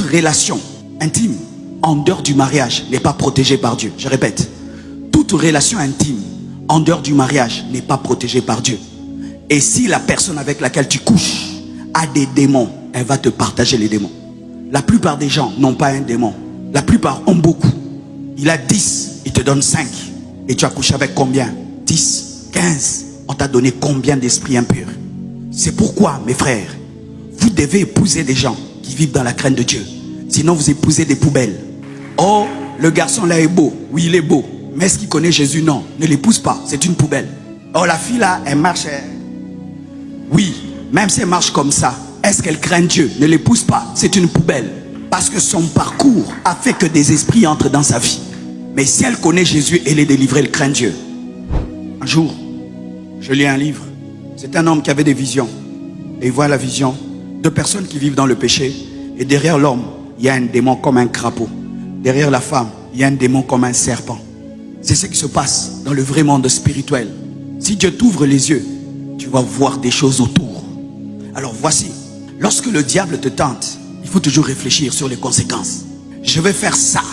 relation intime en dehors du mariage n'est pas protégée par Dieu. Je répète, toute relation intime en dehors du mariage n'est pas protégée par Dieu. Et si la personne avec laquelle tu couches a des démons, elle va te partager les démons. La plupart des gens n'ont pas un démon. La plupart ont beaucoup. Il a 10, il te donne 5. Et tu as couché avec combien? 10, 15. On t'a donné combien d'esprits impurs? C'est pourquoi, mes frères, vous devez épouser des gens qui vivent dans la crainte de Dieu. Sinon, vous épousez des poubelles. Oh, le garçon là est beau. Oui, il est beau. Mais est-ce qu'il connaît Jésus? Non, ne l'épouse pas. C'est une poubelle. Oh, la fille là, elle marche. Oui, même si elle marche comme ça, est-ce qu'elle craint Dieu? Ne l'épouse pas. C'est une poubelle. Parce que son parcours a fait que des esprits entrent dans sa vie. Mais si elle connaît Jésus, elle est délivrée, elle craint Dieu. Un jour, je lis un livre. C'est un homme qui avait des visions. Et il voit la vision de personnes qui vivent dans le péché. Et derrière l'homme, il y a un démon comme un crapaud. Derrière la femme, il y a un démon comme un serpent. C'est ce qui se passe dans le vrai monde spirituel. Si Dieu t'ouvre les yeux, tu vas voir des choses autour. Alors voici, lorsque le diable te tente, il faut toujours réfléchir sur les conséquences. Je vais faire ça,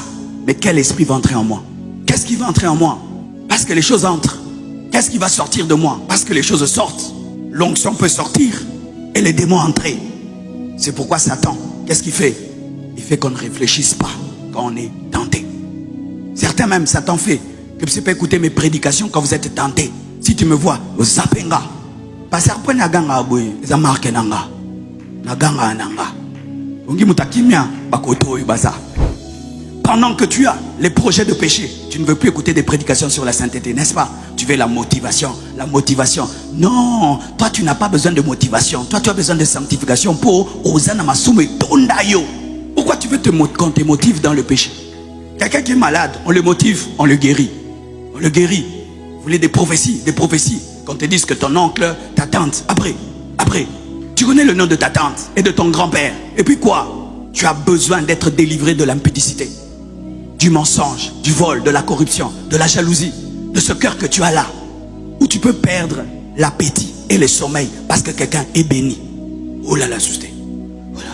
mais quel esprit va entrer en moi? Qu'est-ce qui va entrer en moi? Parce que les choses entrent. Qu'est-ce qui va sortir de moi? Parce que les choses sortent. L'onction peut sortir et les démons entrer. C'est pourquoi Satan, qu'est-ce qu'il fait? Il fait qu'on ne réfléchisse pas quand on est tenté. Certains même, Satan fait que vous ne pouvez pas écouter mes prédications quand vous êtes tenté. Si tu me vois, vous zapenga. Parce que naganga aboy, ça marque nanga. Naganga nanga. Ongi mutakimia bakoto ibaza. Pendant que tu as les projets de péché, tu ne veux plus écouter des prédications sur la sainteté, n'est-ce pas? Tu veux la motivation, la motivation. Non, toi tu n'as pas besoin de motivation. Toi tu as besoin de sanctification pour osana masume tondayo. Pourquoi tu veux qu'on te motive dans le péché? Quelqu'un qui est malade, on le motive, on le guérit. On le guérit. Vous voulez des prophéties, des prophéties. Qu'on te dise que ton oncle, ta tante, après, tu connais le nom de ta tante et de ton grand-père. Et puis quoi? Tu as besoin d'être délivré de l'impudicité, du mensonge, du vol, de la corruption, de la jalousie, de ce cœur que tu as là, où tu peux perdre l'appétit et le sommeil parce que quelqu'un est béni. Oh là là, susté. Voilà.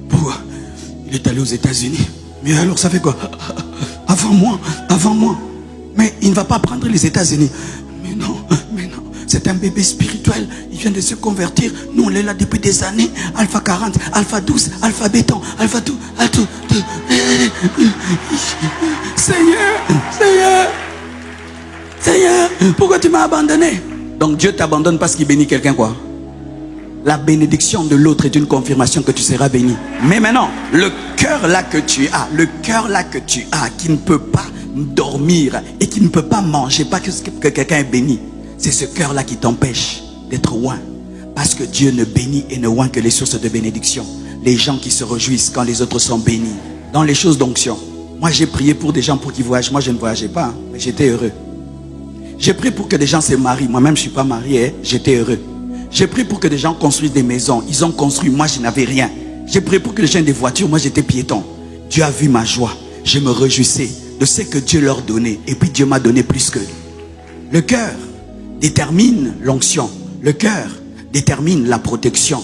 Pourquoi? Il est allé aux États-Unis. Mais alors ça fait quoi? Avant moi. Mais il ne va pas prendre les États-Unis. Mais non. C'est un bébé spirituel. Il vient de se convertir. Nous, on est là depuis des années. Alpha 40, Alpha 12, Alpha béton, Alpha tout. Seigneur, pourquoi tu m'as abandonné? Donc Dieu t'abandonne parce qu'il bénit quelqu'un, quoi. La bénédiction de l'autre est une confirmation que tu seras béni. Mais maintenant, le cœur là que tu as, qui ne peut pas dormir et qui ne peut pas manger, pas que quelqu'un est béni, c'est ce cœur là qui t'empêche d'être oint. Parce que Dieu ne bénit et ne oint que les sources de bénédiction. Les gens qui se réjouissent quand les autres sont bénis. Dans les choses d'onction. Moi j'ai prié pour des gens pour qu'ils voyagent. Moi je ne voyageais pas, hein, mais j'étais heureux. J'ai prié pour que des gens se marient. Moi-même je ne suis pas marié, hein, j'étais heureux. J'ai prié pour que des gens construisent des maisons. Ils ont construit, moi je n'avais rien. J'ai prié pour que les gens aient des voitures. Moi j'étais piéton. Dieu a vu ma joie. Je me réjouissais de ce que Dieu leur donnait. Et puis Dieu m'a donné plus que. Le cœur détermine l'onction. Le cœur détermine la protection.